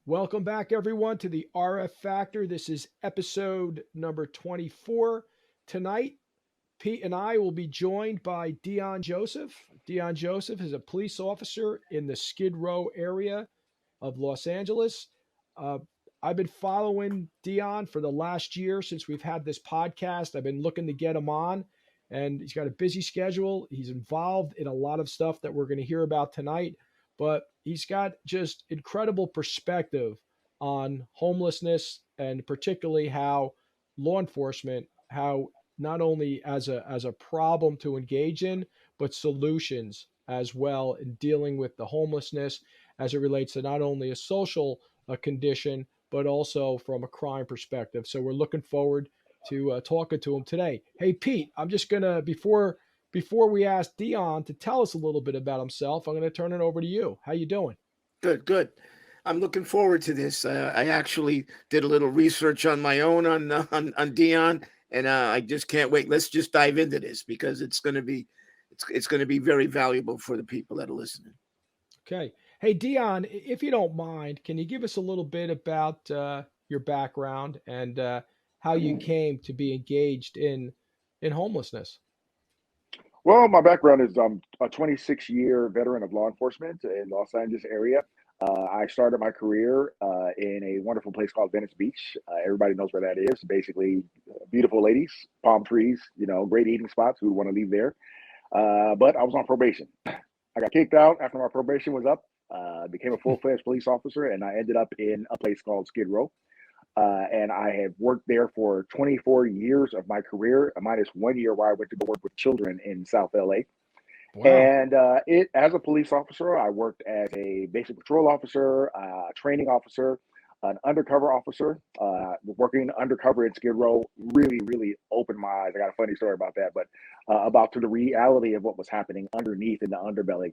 Welcome back, everyone, to the RF Factor. This is episode number 24. Tonight, Pete and I will be joined by Deon Joseph. Deon Joseph is a police officer in the Skid Row area of Los Angeles. Uh, I've been following Deon for the last year since we've had this podcast. I've been looking to get him on, and he's got a busy schedule. He's involved in a lot of stuff that we're going to hear about tonight, but he's got just incredible perspective on homelessness and particularly how law enforcement, how not only as a problem to engage in, but solutions as well in dealing with the homelessness as it relates to not only a social condition, but also from a crime perspective. So we're looking forward to talking to him today. Hey, Pete, I'm just gonna before we ask Deon to tell us a little bit about himself, I'm gonna turn it over to you. How you doing? Good, good. I'm looking forward to this. I actually did a little research on my own on Dion, and I just can't wait. Let's just dive into this because it's going to be very valuable for the people that are listening. Okay. Hey, Deon, if you don't mind, can you give us a little bit about your background and how you came to be engaged in homelessness? Well, my background is I'm a 26-year veteran of law enforcement in Los Angeles area. I started my career in a wonderful place called Venice Beach. Everybody knows where that is. Basically, beautiful ladies, palm trees, great eating spots. Who would want to leave there? But I was on probation. I got kicked out after my probation was up. Became a full-fledged police officer, and I ended up in a place called Skid Row. And I have worked there for 24 years of my career, minus 1 year where I went to go work with children in South LA. Wow. And it as a police officer, I worked as a basic patrol officer, training officer, an undercover officer, working undercover in Skid Row. Really, really opened my eyes. I got a funny story about that, but about to the reality of what was happening underneath in the underbelly.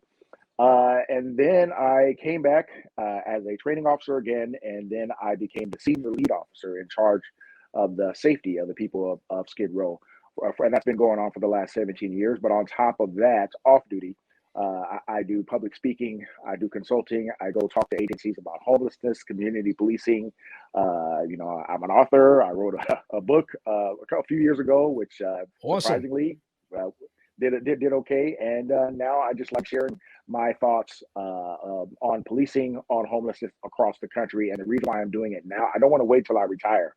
And then I came back as a training officer again, and then I became the senior lead officer in charge of the safety of the people of Skid Row. And that's been going on for the last 17 years. But on top of that, off duty, I do public speaking, I do consulting, I go talk to agencies about homelessness, community policing. I'm an author. I wrote a book a few years ago, which Awesome. surprisingly did okay. And now I just like sharing my thoughts on policing, on homelessness across the country. And the reason why I'm doing it now, I don't want to wait till I retire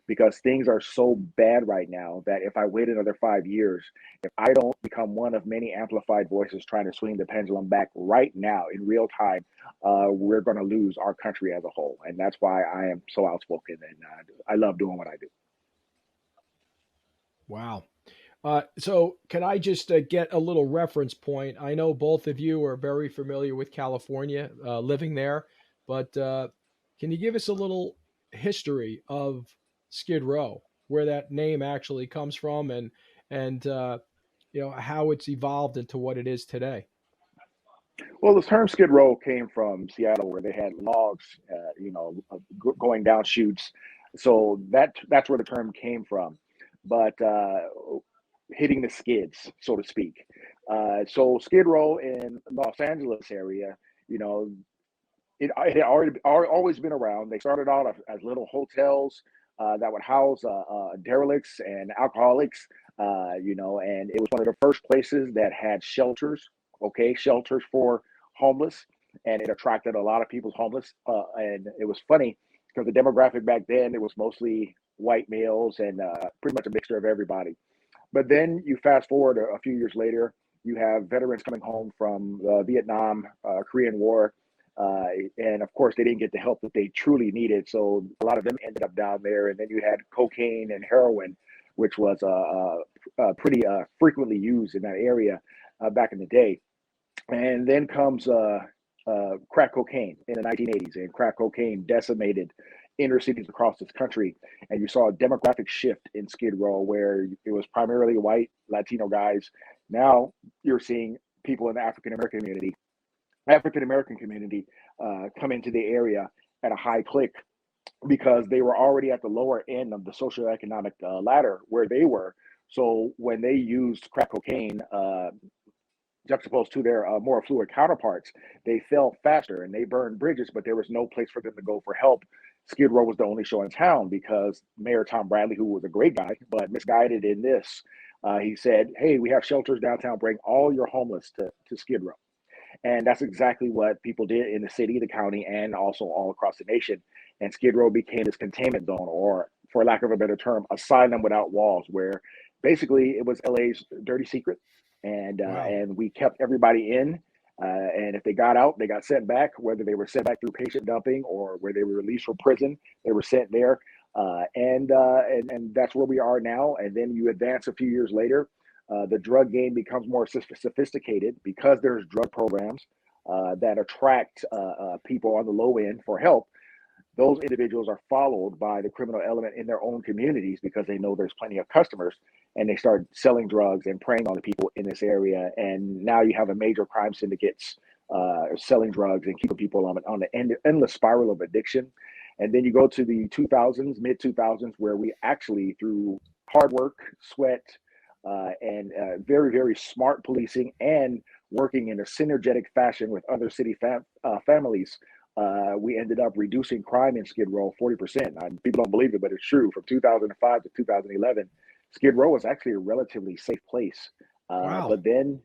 because things are so bad right now that if I wait another 5 years, if I don't become one of many amplified voices trying to swing the pendulum back right now in real time, we're going to lose our country as a whole. And that's why I am so outspoken and I love doing what I do. Wow. So can I just get a little reference point? I know both of you are very familiar with California, living there, but can you give us a little history of Skid Row, where that name actually comes from, and how it's evolved into what it is today? Well, the term Skid Row came from Seattle, where they had logs, going down chutes. So that's where the term came from. But hitting the skids, so to speak. So Skid Row in Los Angeles area, you know, it had always been around. They started out as little hotels that would house derelicts and alcoholics, and it was one of the first places that had shelters, okay, shelters for homeless, and it attracted a lot of people's homeless. And it was funny because the demographic back then, it was mostly white males and pretty much a mixture of everybody. But then you fast forward a few years later, you have veterans coming home from the Vietnam, Korean War. And of course, they didn't get the help that they truly needed. So a lot of them ended up down there. And then you had cocaine and heroin, which was pretty frequently used in that area back in the day. And then comes crack cocaine in the 1980s, and crack cocaine decimated inner cities across this country. And you saw a demographic shift in Skid Row where it was primarily white Latino guys. Now you're seeing people in the African American community come into the area at a high click because they were already at the lower end of the socioeconomic ladder where they were. So when they used crack cocaine, juxtaposed to their more affluent counterparts, they fell faster and they burned bridges, but there was no place for them to go for help. Skid Row was the only show in town because Mayor Tom Bradley, who was a great guy, but misguided in this, he said, hey, we have shelters downtown, bring all your homeless to Skid Row. And that's exactly what people did in the city, the county, and also all across the nation. And Skid Row became this containment zone, or for lack of a better term, asylum without walls, where basically it was LA's dirty secret. Wow. And we kept everybody in. And if they got out, they got sent back, whether they were sent back through patient dumping or where they were released from prison, they were sent there. And that's where we are now. And then you advance a few years later, the drug game becomes more sophisticated because there's drug programs that attract people on the low end for help. Those individuals are followed by the criminal element in their own communities because they know there's plenty of customers, and they start selling drugs and preying on the people in this area. And now you have a major crime syndicates selling drugs and keeping people on the endless spiral of addiction. And then you go to the 2000s, mid 2000s, where we actually, through hard work, sweat, and very, very smart policing and working in a synergetic fashion with other city families, we ended up reducing crime in Skid Row 40%. People don't believe it, but it's true. From 2005 to 2011, Skid Row was actually a relatively safe place. Wow. But then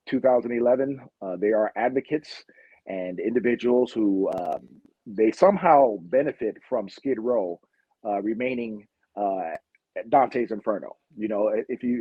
2011, they are advocates and individuals who they somehow benefit from Skid Row remaining Dante's Inferno. You know,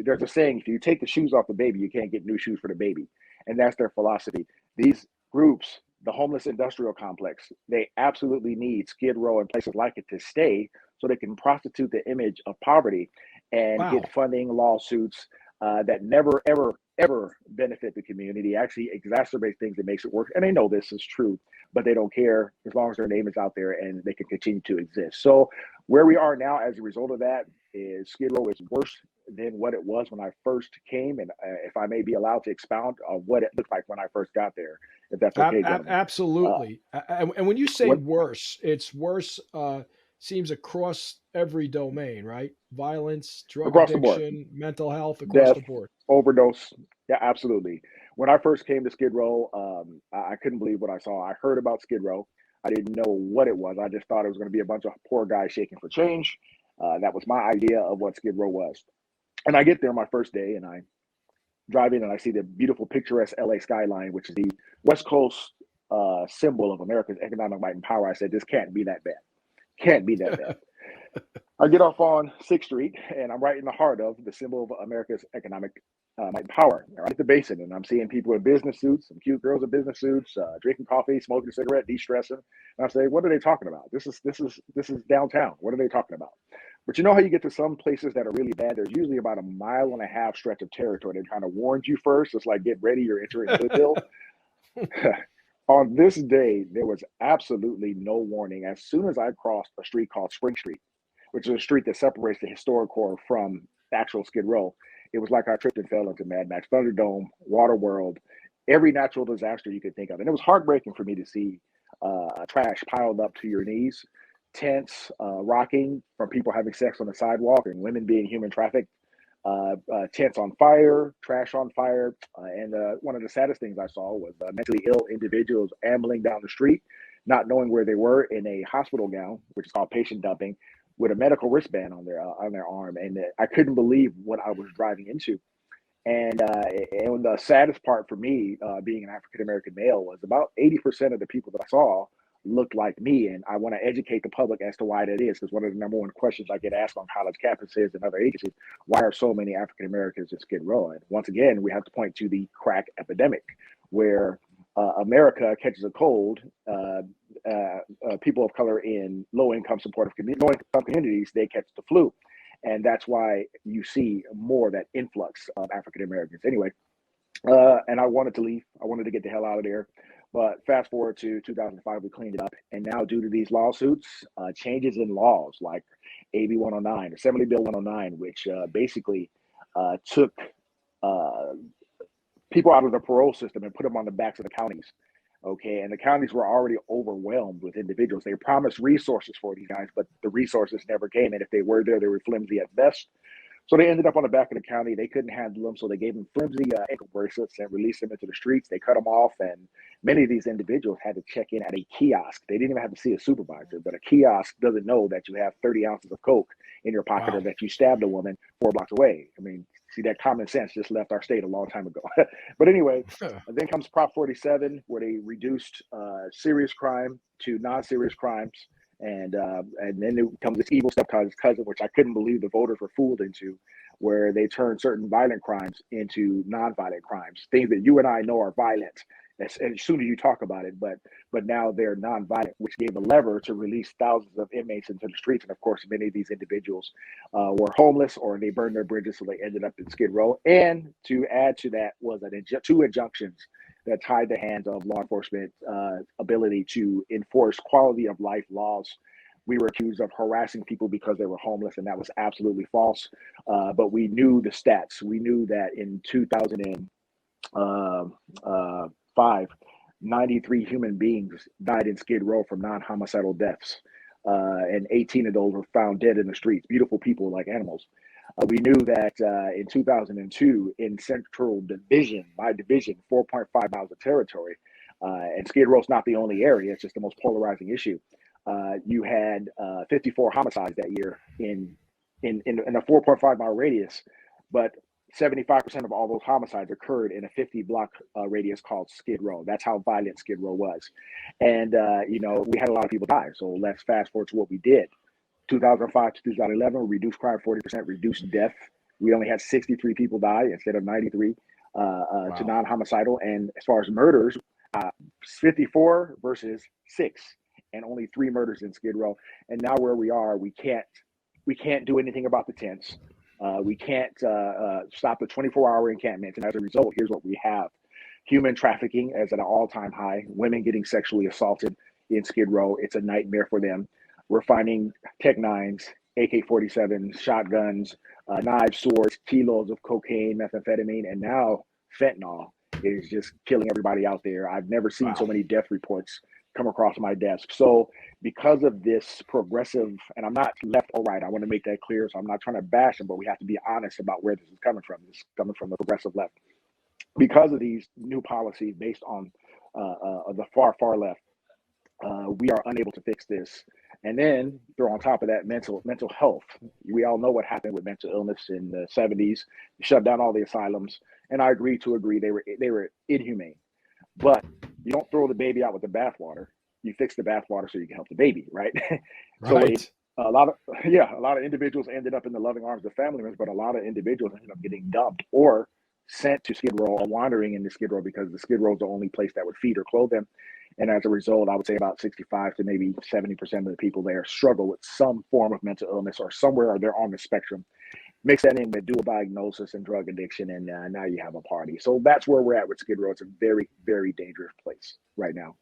there's a saying, if you take the shoes off the baby, you can't get new shoes for the baby. And that's their philosophy. These groups, the homeless industrial complex, they absolutely need Skid Row and places like it to stay so they can prostitute the image of poverty and Wow. get funding, lawsuits that never, ever, ever benefit the community, actually exacerbate things and makes it worse. And they know this is true, but they don't care as long as their name is out there and they can continue to exist. So where we are now as a result of that is Skid Row is worse than what it was when I first came. And if I may be allowed to expound on what it looked like when I first got there, if that's okay, gentlemen. Absolutely. And when you say What worse, it's worse, seems across every domain, right? Violence, drug across the board, addiction, mental health, across death, the board. overdose. Yeah, absolutely. When I first came to Skid Row, I couldn't believe what I saw. I heard about Skid Row. I didn't know what it was. I just thought it was going to be a bunch of poor guys shaking for change. That was my idea of what Skid Row was. And I get there my first day and I drive in and I see the beautiful picturesque LA skyline, which is the West Coast symbol of America's economic might and power. I said, this can't be that bad. Can't be that bad. I get off on 6th Street and I'm right in the heart of the symbol of America's economic might and power, right at the basin. And I'm seeing people in business suits, some cute girls in business suits, drinking coffee, smoking a cigarette, de-stressing. And I say, what are they talking about? This is downtown. What are they talking about? But you know how you get to some places that are really bad? There's usually about a 1.5 mile stretch of territory. They kind of warned you first. It's like, get ready, you're entering Goodville. On this day, there was absolutely no warning. As soon as I crossed a street called Spring Street, which is a street that separates the historic core from the actual Skid Row, it was like I tripped and fell into Mad Max, Thunderdome, Waterworld, every natural disaster you could think of. And it was heartbreaking for me to see trash piled up to your knees, tents rocking from people having sex on the sidewalk and women being human trafficked, tents on fire, trash on fire. And one of the saddest things I saw was mentally ill individuals ambling down the street, not knowing where they were in a hospital gown, which is called patient dumping, with a medical wristband on their arm. And I couldn't believe what I was driving into. And the saddest part for me, being an African American male, was about 80% of the people that I saw looked like me. And I want to educate the public as to why that is, because one of the number one questions I get asked on college campuses and other agencies, why are so many African Americans in Skid Row? And once again, we have to point to the crack epidemic, where America catches a cold. People of color in low-income communities, they catch the flu. And that's why you see more of that influx of African Americans. Anyway, and I wanted to leave. I wanted to get the hell out of there. But fast forward to 2005, we cleaned it up. And now, due to these lawsuits, changes in laws like AB 109, Assembly Bill 109, which basically took people out of the parole system and put them on the backs of the counties. Okay, and the counties were already overwhelmed with individuals. They promised resources for these guys, but the resources never came. And if they were there, they were flimsy at best. So they ended up on the back of the county. They couldn't handle them, so they gave them flimsy ankle bracelets and released them into the streets. They cut them off, and many of these individuals had to check in at a kiosk. They didn't even have to see a supervisor, but a kiosk doesn't know that you have 30 ounces of coke in your pocket, Wow. or that you stabbed a woman 4 blocks away. I mean, see, that common sense just left our state a long time ago. But anyway, then comes Prop 47, where they reduced serious crime to non-serious crimes. And then there comes this evil step cousin, which I couldn't believe the voters were fooled into, where they turned certain violent crimes into non-violent crimes, things that you and I know are violent as soon as you talk about it, but now they're non-violent, which gave a lever to release thousands of inmates into the streets. And of course, many of these individuals were homeless, or they burned their bridges, so they ended up in Skid Row. And to add to that was two injunctions that tied the hands of law enforcement ability to enforce quality of life laws. We were accused of harassing people because they were homeless, and that was absolutely false. But we knew the stats. We knew that in 2005, 93 human beings died in Skid Row from non-homicidal deaths, and 18 of those were found dead in the streets. Beautiful people like animals. We knew that in 2002, in Central Division, my division, 4.5 miles of territory, and Skid Row's not the only area, it's just the most polarizing issue. You had 54 homicides that year in a 4.5 mile radius, but 75% of all those homicides occurred in a 50 block radius called Skid Row. That's how violent Skid Row was. And, we had a lot of people die. So let's fast forward to what we did. 2005 to 2011, we reduced crime 40%, reduced death. We only had 63 people die instead of 93 Wow. to non-homicidal. And as far as murders, 54 versus 6, and only 3 murders in Skid Row. And now where we are, we can't do anything about the tents. We can't stop the 24-hour encampments. And as a result, here's what we have. Human trafficking is at an all-time high. Women getting sexually assaulted in Skid Row. It's a nightmare for them. We're finding Tech 9s, AK-47s, shotguns, knives, swords, kilos of cocaine, methamphetamine, and now fentanyl is just killing everybody out there. I've never seen so many death reports come across my desk. So because of this progressive, and I'm not left or right, I want to make that clear. So I'm not trying to bash them, but we have to be honest about where this is coming from. This is coming from the progressive left. Because of these new policies based on the far left, we are unable to fix this. And then throw on top of that mental health. We all know what happened with mental illness in the 70s. Shut down all the asylums, and I agree they were inhumane. But you don't throw the baby out with the bathwater. You fix the bathwater so you can help the baby, right? Right. So a lot of individuals ended up in the loving arms of family members, but a lot of individuals ended up getting dumped or sent to Skid Row or wandering into Skid Row because the Skid Row is the only place that would feed or clothe them. And as a result, I would say about 65 to maybe 70% of the people there struggle with some form of mental illness or somewhere they're on the spectrum. Mix that in with dual diagnosis and drug addiction, and now you have a party. So that's where we're at with Skid Row. It's a very, very dangerous place right now.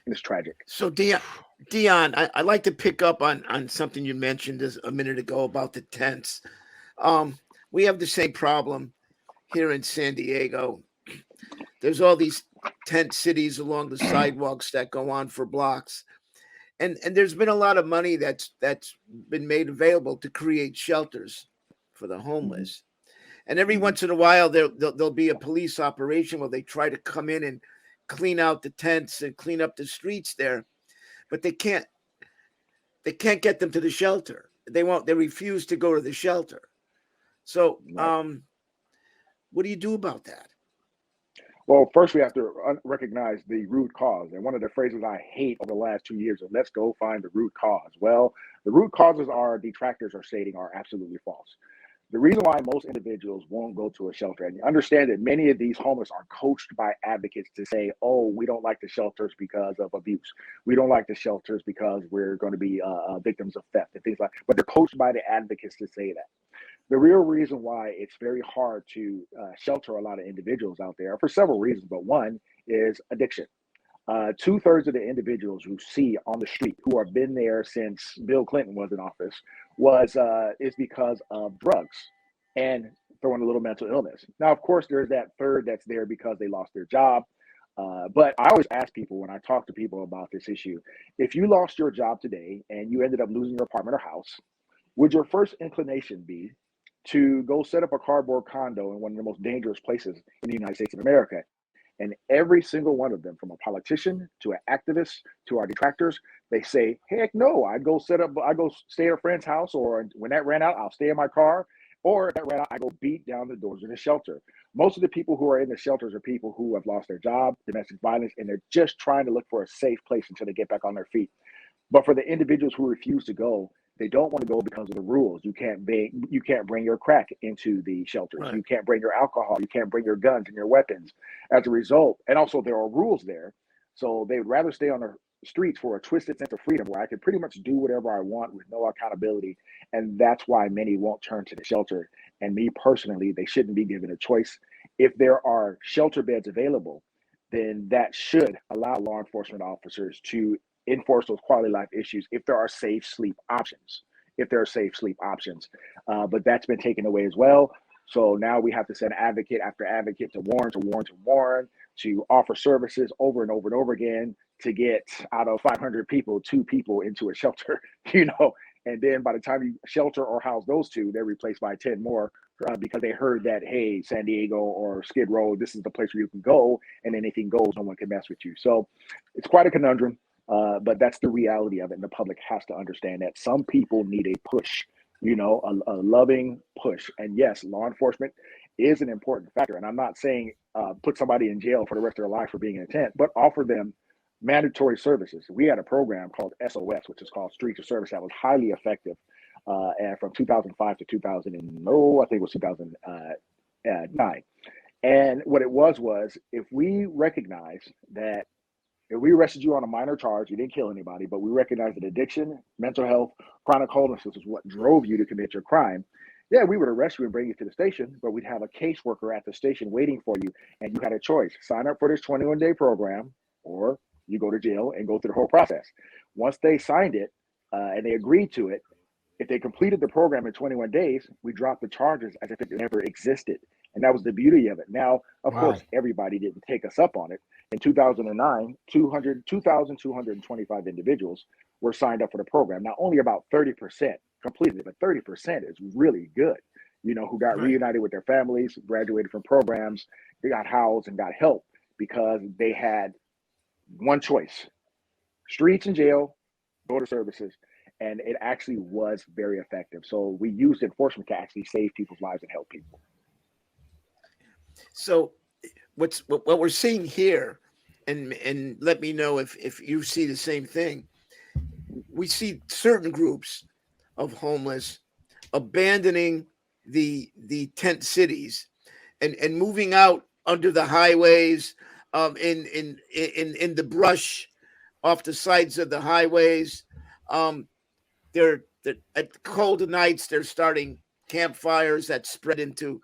And it's tragic. So Deon, I'd like to pick up on something you mentioned a minute ago about the tents. We have the same problem here in San Diego. There's all these tent cities along the sidewalks that go on for blocks. And there's been a lot of money that's been made available to create shelters for the homeless. And every once in a while, there'll be a police operation where they try to come in and clean out the tents and clean up the streets there, but they can't get them to the shelter. They refuse to go to the shelter. So, what do you do about that? Well, first we have to recognize the root cause. And one of the phrases I hate over the last 2 years is let's go find the root cause. Well, the root causes our detractors are stating are absolutely false. The reason why most individuals won't go to a shelter, and you understand that many of these homeless are coached by advocates to say, oh, we don't like the shelters because of abuse. We don't like the shelters because we're going to be victims of theft and things like that. But they're coached by the advocates to say that. The real reason why it's very hard to shelter a lot of individuals out there for several reasons, but one is addiction. 2/3 of the individuals who see on the street who have been there since Bill Clinton was in office is because of drugs and throwing a little mental illness. Now, of course, there's that third that's there because they lost their job. But I always ask people when I talk to people about this issue, if you lost your job today and you ended up losing your apartment or house, would your first inclination be to go set up a cardboard condo in one of the most dangerous places in the United States of America. And every single one of them, from a politician to an activist to our detractors, they say, heck no, I'd go stay at a friend's house, or when that ran out, I'll stay in my car. Or if that ran out, I go beat down the doors of the shelter. Most of the people who are in the shelters are people who have lost their job, domestic violence, and they're just trying to look for a safe place until they get back on their feet. But for the individuals who refuse to go, they don't want to go because of the rules. You can't bring your crack into the shelters. Right. You can't bring your alcohol. You can't bring your guns and your weapons. As a result, and also there are rules there, so they would rather stay on the streets for a twisted sense of freedom where I can pretty much do whatever I want with no accountability. And that's why many won't turn to the shelter. And me personally, they shouldn't be given a choice. If there are shelter beds available, then that should allow law enforcement officers to enforce those quality of life issues if there are safe sleep options. But that's been taken away as well. So now we have to send advocate after advocate to warn, to offer services over and over and over again to get out of 500 people, 2 people into a shelter, and then by the time you shelter or house those 2, they're replaced by 10 more because they heard that, hey, San Diego or Skid Row, this is the place where you can go, and anything goes, no one can mess with you. So it's quite a conundrum. But that's the reality of it. And the public has to understand that some people need a push, a loving push. And yes, law enforcement is an important factor. And I'm not saying put somebody in jail for the rest of their life for being in a tent, but offer them mandatory services. We had a program called SOS, which is called Streets of Service, that was highly effective. And from 2005 to 2000, I think it was 2009. And what it was if we recognize that if we arrested you on a minor charge, you didn't kill anybody, but we recognize that addiction, mental health, chronic homelessness is what drove you to commit your crime. Yeah, we would arrest you and bring you to the station, but we'd have a caseworker at the station waiting for you. And you had a choice: sign up for this 21-day program, or you go to jail and go through the whole process. Once they signed it and they agreed to it, if they completed the program in 21 days, we dropped the charges as if it never existed. And that was the beauty of it. Now, of course, everybody didn't take us up on it. In 2009, 2,225 individuals were signed up for the program. Now, only about 30% completed it, but 30% is really good, who got reunited with their families, graduated from programs, they got housed and got help because they had one choice: streets and jail, go to services. And it actually was very effective. So we used enforcement to actually save people's lives and help people. So what we're seeing here, and let me know if you see the same thing. We see certain groups of homeless abandoning the tent cities and moving out under the highways, in the brush off the sides of the highways. They're at cold nights, they're starting campfires that spread into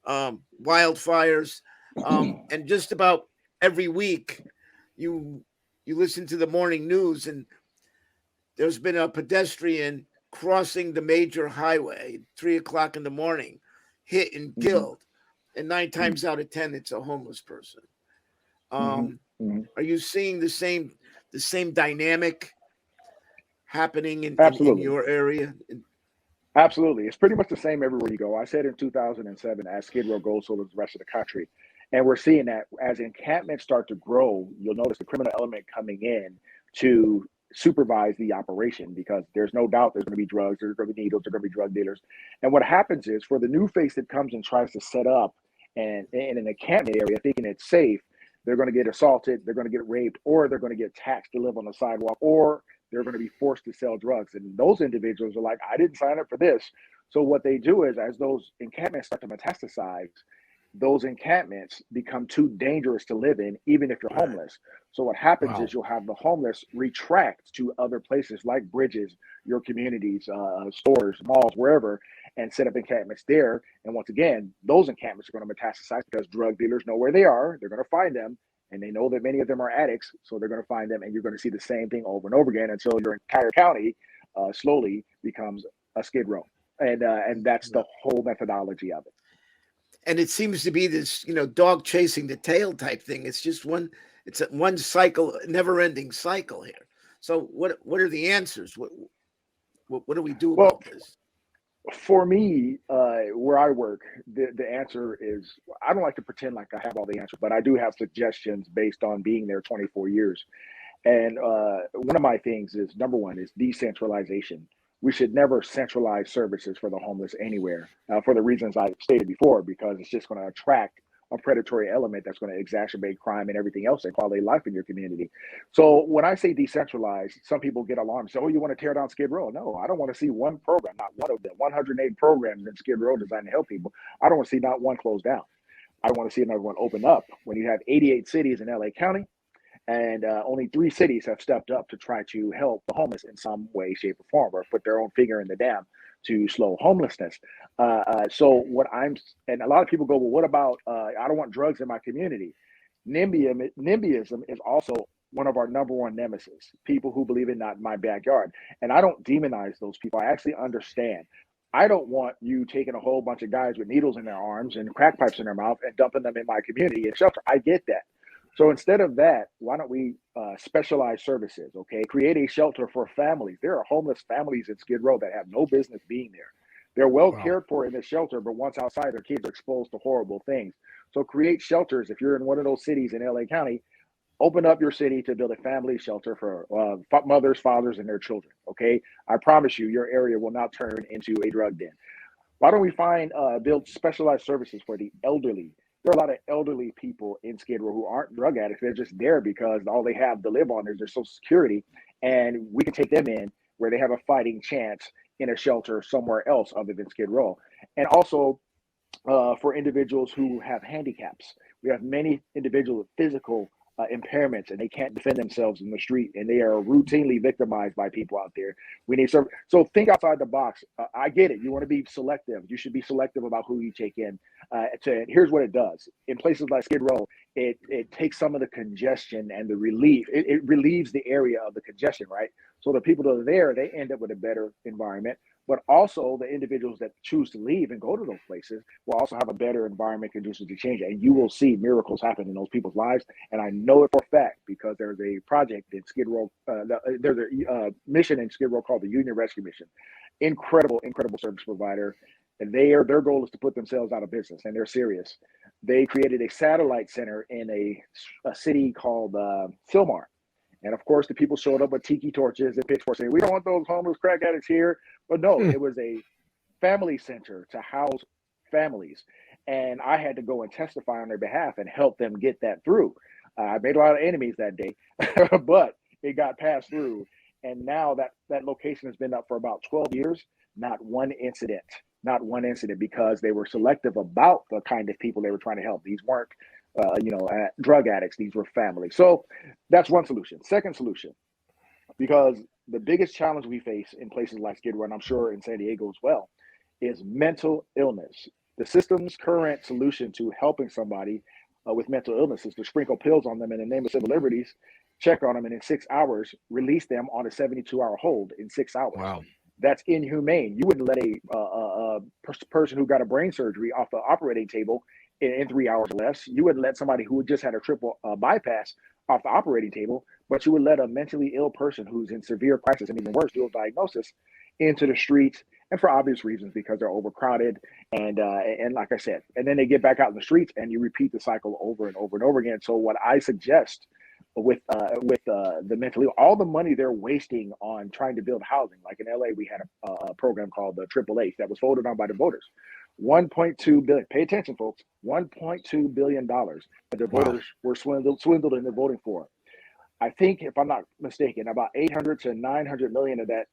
wildfires. And just about every week, you listen to the morning news, and there's been a pedestrian crossing the major highway 3:00 in the morning, hit and killed, and 9 times out of 10, it's a homeless person. Are you seeing the same dynamic happening in your area? Absolutely. It's pretty much the same everywhere you go. I said in 2007, as Skid Row goes so does the rest of the country. And we're seeing that as encampments start to grow, you'll notice the criminal element coming in to supervise the operation, because there's no doubt there's going to be drugs, there's going to be needles, there's going to be drug dealers. And what happens is, for the new face that comes and tries to set up and in an encampment area thinking it's safe, they're going to get assaulted, they're going to get raped, or they're going to get taxed to live on the sidewalk, or they're going to be forced to sell drugs. And those individuals are like, I didn't sign up for this. So what they do is, as those encampments start to metastasize, those encampments become too dangerous to live in, even if you're homeless. So what happens is you'll have the homeless retract to other places like bridges, your communities, stores, malls, wherever, and set up encampments there. And once again, those encampments are going to metastasize because drug dealers know where they are. They're going to find them. And they know that many of them are addicts, so they're going to find them, and you're going to see the same thing over and over again until your entire county slowly becomes a Skid Row. And that's the whole methodology of it. And it seems to be this, dog chasing the tail type thing. It's just one cycle, never-ending cycle here. So what are the answers? What do we do about this? For me, where I work, the answer is I don't like to pretend like I have all the answers, but I do have suggestions based on being there 24 years. And one of my things is number one is decentralization. We should never centralize services for the homeless anywhere for the reasons I stated before, because it's just going to attract a predatory element that's going to exacerbate crime and everything else and quality of life in your community. So when I say decentralized, some people get alarmed. So, oh, you want to tear down Skid Row? No, I don't want to see one program, not one of them. 108 programs in Skid Row designed to help people. I don't want to see not one closed down. I want to see another one open up. When you have 88 cities in LA County, and only 3 cities have stepped up to try to help the homeless in some way, shape, or form, or put their own finger in the dam to slow homelessness. So what I'm, and a lot of people go, well, what about, I don't want drugs in my community. NIMBYism is also one of our number one nemesis, people who believe in not in my backyard. And I don't demonize those people. I actually understand. I don't want you taking a whole bunch of guys with needles in their arms and crack pipes in their mouth and dumping them in my community and shelter. I get that. So instead of that, why don't we specialize services, okay? Create a shelter for families. There are homeless families in Skid Row that have no business being there. They're well cared for in the shelter, but once outside, their kids are exposed to horrible things. So create shelters. If you're in one of those cities in LA County, open up your city to build a family shelter for mothers, fathers, and their children, okay? I promise you, your area will not turn into a drug den. Why don't we build specialized services for the elderly? There are a lot of elderly people in Skid Row who aren't drug addicts. They're just there because all they have to live on is their Social Security, and we can take them in where they have a fighting chance in a shelter somewhere else other than Skid Row. And also for individuals who have handicaps. We have many individuals with physical impairments, and they can't defend themselves in the street, and they are routinely victimized by people out there. We need service. So think outside the box. I get it. You want to be selective. You should be selective about who you take in. Here's what it does. In places like Skid Row, it takes some of the congestion and the relief. It relieves the area of the congestion, right? So the people that are there, they end up with a better environment. But also the individuals that choose to leave and go to those places will also have a better environment conducive to change. And you will see miracles happen in those people's lives. And I know it for a fact because there's a project in Skid Row. There's a mission in Skid Row called the Union Rescue Mission. Incredible service provider. And their goal is to put themselves out of business, and they're serious. They created a satellite center in a city called Silmar. And of course, the people showed up with tiki torches and pitchforks saying, we don't want those homeless crack addicts here. But no, it was a family center to house families. And I had to go and testify on their behalf and help them get that through. I made a lot of enemies that day, but it got passed through. And now that location has been up for about 12 years, not one incident, because they were selective about the kind of people they were trying to help. These weren't drug addicts. These were families. So that's one solution. Second solution, because the biggest challenge we face in places like Skid Row, and I'm sure in San Diego as well, is mental illness. The system's current solution to helping somebody with mental illness is to sprinkle pills on them in the name of civil liberties, check on them, and in 6 hours, release them on a 72-hour hold in 6 hours. Wow. That's inhumane. You wouldn't let a person who got a brain surgery off the operating table in 3 hours or less. You wouldn't let somebody who just had a triple bypass off the operating table, but you would let a mentally ill person who's in severe crisis and even worse, dual diagnosis, into the streets, and for obvious reasons, because they're overcrowded and like I said, and then they get back out in the streets, and you repeat the cycle over and over and over again. So what I suggest with the mentally, all the money they're wasting on trying to build housing, like in LA, we had a program called the AAA that was voted on by the voters. 1.2 billion. Pay attention, folks. 1.2 billion dollars that the voters were swindled into voting for. I think, if I'm not mistaken, about 800 to 900 million of that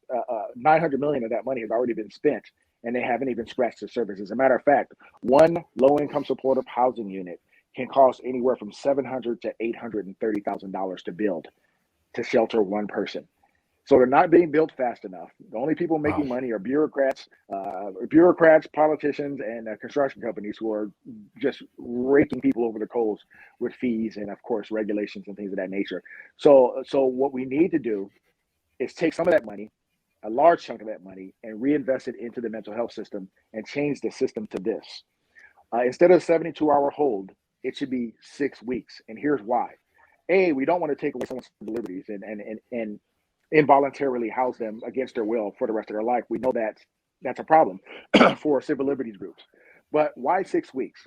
900 million of that money has already been spent, and they haven't even scratched the surface. As a matter of fact, one low-income supportive housing unit can cost anywhere from $700,000 to $830,000 to build, to shelter one person. So they're not being built fast enough. The only people making money are bureaucrats, politicians, and construction companies who are just raking people over the coals with fees and, of course, regulations and things of that nature. So what we need to do is take some of that money, a large chunk of that money, and reinvest it into the mental health system and change the system to this. Instead of 72-hour hold, it should be 6 weeks. And here's why. A, we don't want to take away someone's liberties and involuntarily house them against their will for the rest of their life. We know that that's a problem for civil liberties groups. But why 6 weeks?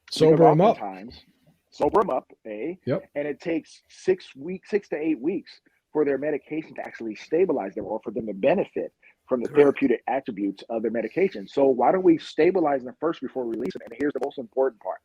Because Sober them up. oftentimes, sober them up, Yep. and it takes 6 weeks, 6 to 8 weeks for their medication to actually stabilize them or for them to benefit from the Correct. therapeutic attributes of their medication. So why don't we stabilize them first before we release them? And here's the most important part.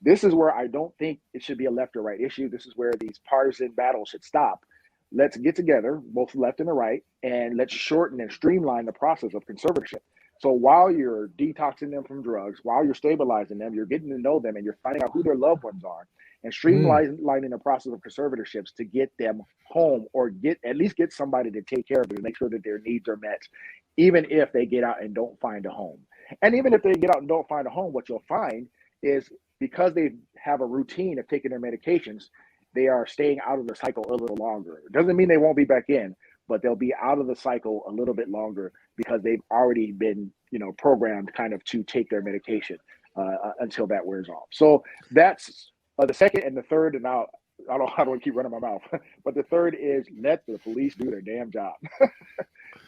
This is where I don't think it should be a left or right issue. This is where these partisan battles should stop. Let's get together, both left and the right, and let's shorten and streamline the process of conservatorship. So while you're detoxing them from drugs, while you're stabilizing them, you're getting to know them and you're finding out who their loved ones are and streamlining the process of conservatorships to get them home or at least get somebody to take care of them and make sure that their needs are met, even if they get out and don't find a home. And even if they get out and don't find a home, what you'll find is because they have a routine of taking their medications, they are staying out of the cycle a little longer. It doesn't mean they won't be back in, but they'll be out of the cycle a little bit longer because they've already been, programmed kind of to take their medication until that wears off. So that's the second. And the third, and now I don't want to keep running my mouth, but the third is let the police do their damn job.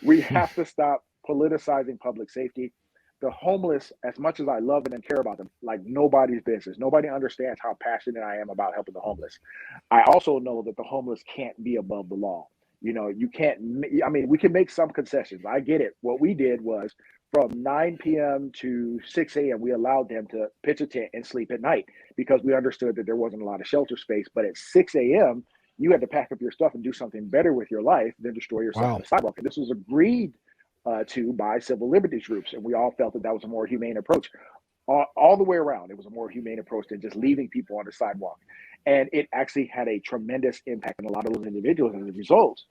We have to stop politicizing public safety. The homeless, as much as I love them and care about them, like nobody's business. Nobody understands how passionate I am about helping the homeless. I also know that the homeless can't be above the law. You can't, we can make some concessions. I get it. What we did was from 9 p.m. to 6 a.m., we allowed them to pitch a tent and sleep at night because we understood that there wasn't a lot of shelter space. But at 6 a.m., you had to pack up your stuff and do something better with your life than destroy yourself on the sidewalk. And this was agreed to by civil liberties groups. And we all felt that was a more humane approach. All the way around, it was a more humane approach than just leaving people on the sidewalk. And it actually had a tremendous impact on a lot of those individuals as a result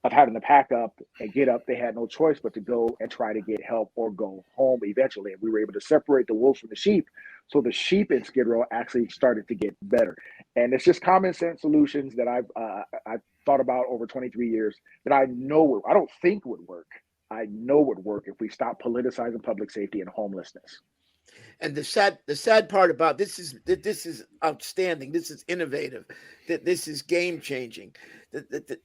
of having to pack up and get up. They had no choice but to go and try to get help or go home eventually. And we were able to separate the wolves from the sheep. So the sheep in Skid Row actually started to get better. And it's just common sense solutions that I've thought about over 23 years that I know, I don't think would work. I know would work if we stop politicizing public safety and homelessness. And the sad part about this is that this is outstanding. This is innovative. That this is game changing. That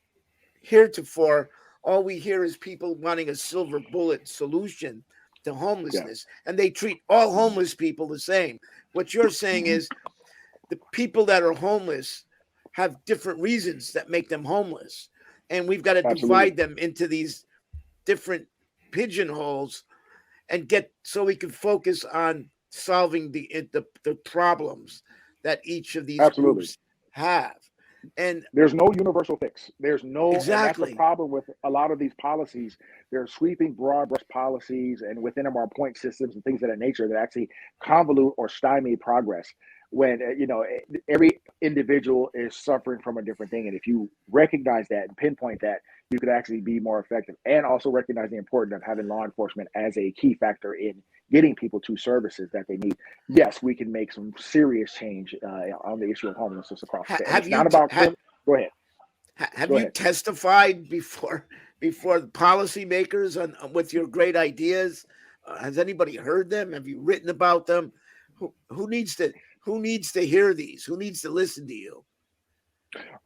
heretofore, all we hear is people wanting a silver bullet solution to homelessness, and they treat all homeless people the same. What you're saying is the people that are homeless have different reasons that make them homeless, and we've got to divide them into these different pigeonholes and so we can focus on solving the problems that each of these groups have. And there's no universal fix. There's no, exactly. And that's the problem with a lot of these policies. They're sweeping broad brush policies, and within them are point systems and things of that nature that actually convolute or stymie progress. When every individual is suffering from a different thing, and if you recognize that and pinpoint that, you could actually be more effective, and also recognize the importance of having law enforcement as a key factor in getting people to services that they need. Yes, we can make some serious change on the issue of homelessness across the state. It's not about go ahead. Have you testified before the policymakers on with your great ideas? Has anybody heard them? Have you written about them? Who needs to hear these? Who needs to listen to you?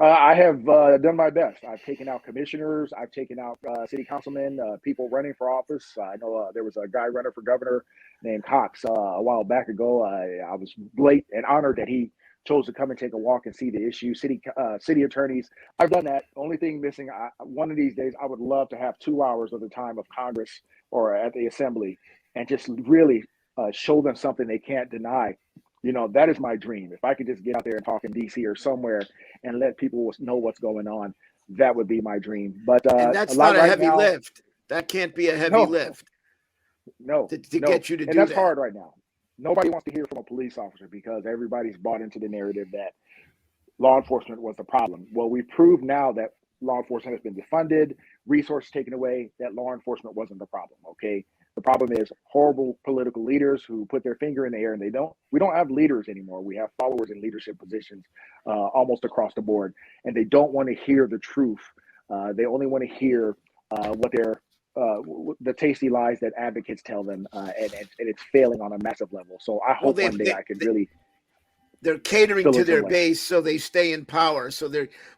I have done my best. I've taken out commissioners. I've taken out city councilmen, people running for office. I know there was a guy running for governor named Cox a while back ago. I was late and honored that he chose to come and take a walk and see the issue. City attorneys. I've done that. Only thing missing, one of these days, I would love to have 2 hours of the time of Congress or at the assembly and just really show them something they can't deny. That is my dream. If I could just get out there and talk in DC or somewhere and let people know what's going on, that would be my dream. But and that's not a heavy lift. That can't be a heavy lift. No, to get you to do that. And that's hard right now. Nobody wants to hear from a police officer because everybody's bought into the narrative that law enforcement was the problem. Well, we've proved now that law enforcement has been defunded, resources taken away, that law enforcement wasn't the problem, okay? The problem is horrible political leaders who put their finger in the air, and we don't have leaders anymore. We have followers in leadership positions almost across the board, and they don't want to hear the truth. They only want to hear what the tasty lies that advocates tell them, and it's failing on a massive level. So I hope one day I could really. They're catering to their base so they stay in power. So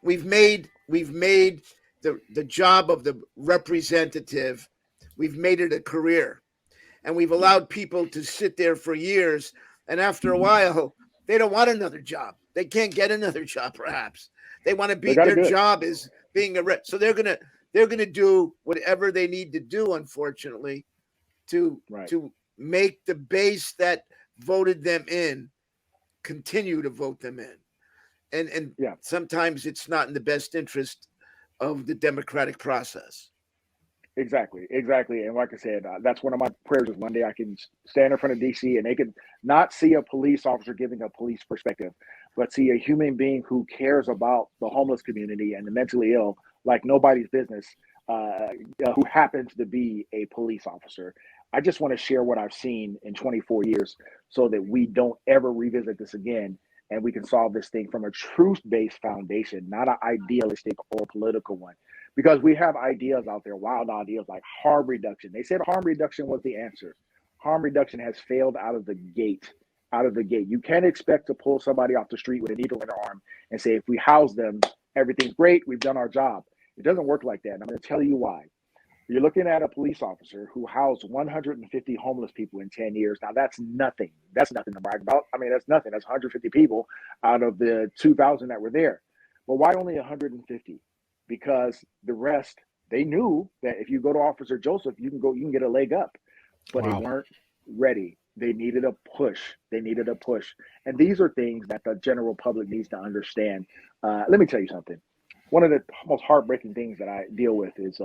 we've made the job of the representative we've made it a career, and we've allowed people to sit there for years. And after a while, they don't want another job. They can't get another job. Perhaps they want to They be. got it Their good. job is being a rep. So they're gonna do whatever they need to do, unfortunately, to Right. to make the base that voted them in continue to vote them in. And Yeah. sometimes it's not in the best interest of the democratic process. Exactly, exactly. And like I said, that's one of my prayers is one day I can stand in front of DC and they can not see a police officer giving a police perspective, but see a human being who cares about the homeless community and the mentally ill like nobody's business, who happens to be a police officer. I just want to share what I've seen in 24 years so that we don't ever revisit this again and we can solve this thing from a truth-based foundation, not an idealistic or political one, because we have ideas out there, wild ideas like harm reduction. They said harm reduction was the answer. Harm reduction has failed out of the gate. Out of the gate. You can't expect to pull somebody off the street with a needle in their arm and say, if we house them, everything's great, we've done our job. It doesn't work like that. And I'm going to tell you why. You're looking at a police officer who housed 150 homeless people in 10 years. Now, that's nothing. That's nothing to brag about. I mean, that's nothing. That's 150 people out of the 2,000 that were there. But why only 150? Because the rest, they knew that if you go to Officer Joseph, you can get a leg up, but Wow. they weren't ready. They needed a push. They needed a push. And these are things that the general public needs to understand. Let me tell you something. One of the most heartbreaking things that I deal with is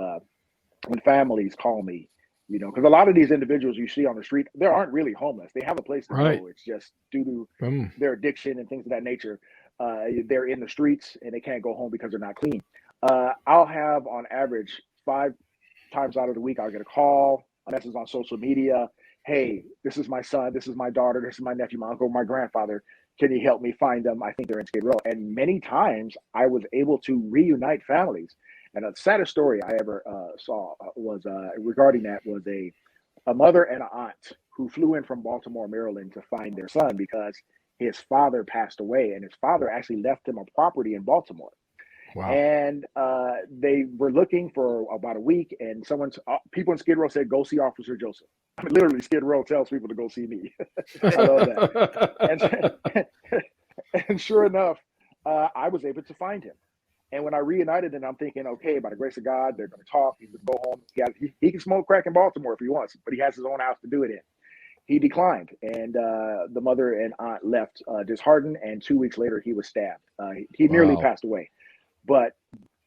when families call me, because a lot of these individuals you see on the street, they aren't really homeless. They have a place to Right. go. It's just due to their addiction and things of that nature. They're in the streets and they can't go home because they're not clean. I'll have on average 5 times out of the week, I'll get a call, a message on social media. Hey, this is my son, this is my daughter, this is my nephew, my uncle, my grandfather. Can you help me find them? I think they're in Skid Row. And many times I was able to reunite families. And the saddest story I ever saw was regarding that was a mother and an aunt who flew in from Baltimore, Maryland to find their son because his father passed away and his father actually left him a property in Baltimore. Wow. And they were looking for about a week, and people in Skid Row said, "Go see Officer Joseph." I mean, literally, Skid Row tells people to go see me. I love that. And sure enough, I was able to find him. And when I reunited him, I'm thinking, okay, by the grace of God, they're going to talk. He's going to go home. He can smoke crack in Baltimore if he wants, but he has his own house to do it in. He declined, and the mother and aunt left disheartened. And 2 weeks later, he was stabbed. He nearly passed away. But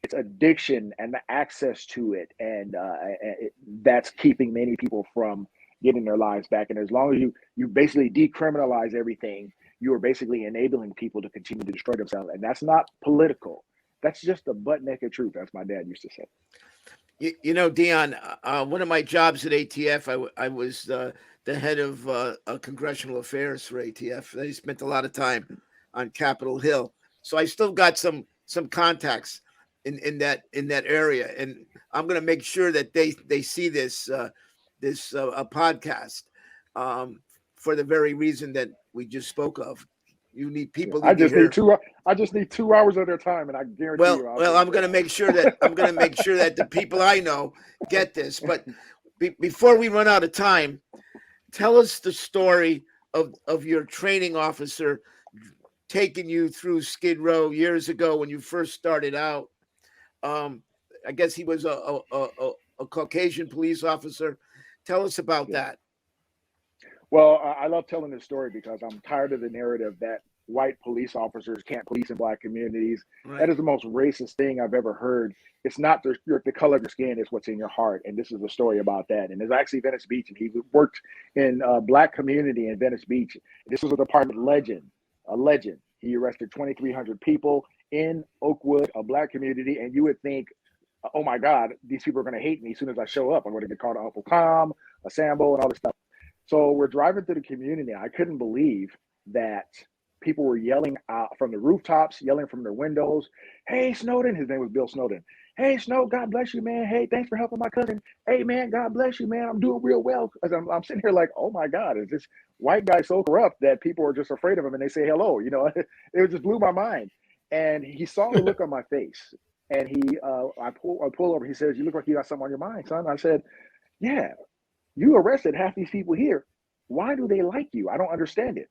it's addiction and the access to it, and that's keeping many people from getting their lives back. And as long as you basically decriminalize everything, you are basically enabling people to continue to destroy themselves. And that's not political. That's just the butt naked truth, as my dad used to say. Deon, one of my jobs at ATF, I was the head of congressional affairs for ATF. I spent a lot of time on Capitol Hill, so I still got some contacts in that area, and I'm going to make sure that they see this podcast for the very reason that we just spoke of. You need people. I just need 2 hours of their time, and I guarantee you. I'm going to make sure that the people I know get this. But before we run out of time, tell us the story of your training officer taking you through Skid Row years ago when you first started out. I guess he was a Caucasian police officer. Tell us about that. Well, I love telling this story because I'm tired of the narrative that white police officers can't police in Black communities. Right. That is the most racist thing I've ever heard. It's not the color of your skin, it's what's in your heart. And this is a story about that. And it's actually Venice Beach. And he worked in a Black community in Venice Beach. This was a department legend, a legend. He arrested 2,300 people in Oakwood, a Black community. And you would think, oh my God, these people are going to hate me as soon as I show up. I'm going to get called an Uncle Tom, a Sambo, and all this stuff. So we're driving through the community. I couldn't believe that people were yelling out from the rooftops, yelling from their windows. Hey, Snowden. His name was Bill Snowden. Hey, Snow, God bless you, man. Hey, thanks for helping my cousin. Hey, man, God bless you, man. I'm doing real well. I'm sitting here like, oh my God, is this white guy so corrupt that people are just afraid of him and they say hello? It just blew my mind. And he saw the look on my face. And I pull over. He says, "You look like you got something on your mind, son." I said, yeah, you arrested half these people here. Why do they like you? I don't understand it.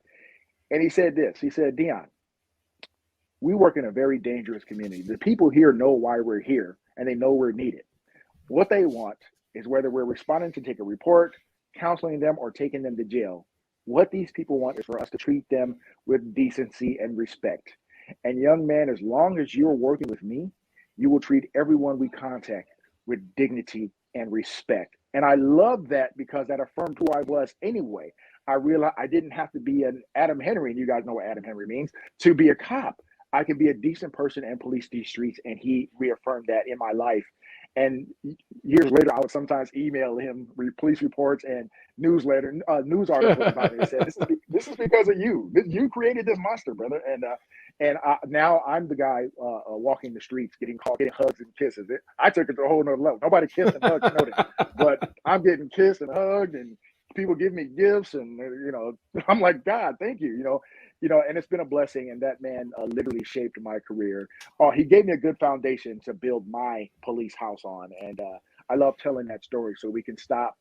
And he said this. He said, Deon, we work in a very dangerous community. The people here know why we're here, and they know we're needed. What they want is whether we're responding to take a report, counseling them, or taking them to jail. What these people want is for us to treat them with decency and respect. And young man, as long as you're working with me, you will treat everyone we contact with dignity and respect. And I love that because that affirmed who I was anyway. I realized I didn't have to be an Adam Henry, and you guys know what Adam Henry means, to be a cop. I can be a decent person and police these streets, and he reaffirmed that in my life. And years later, I would sometimes email him police reports and news articles about it. He said, "This is because of you. You created this monster, brother." And now I'm the guy walking the streets, getting hugs and kisses. I took it to a whole nother level. Nobody kissed and hugged, you know that, but I'm getting kissed and hugged, and people give me gifts, and I'm like, God, thank you, and it's been a blessing. And that man literally shaped my career. Oh, he gave me a good foundation to build my police house on, and I love telling that story so we can stop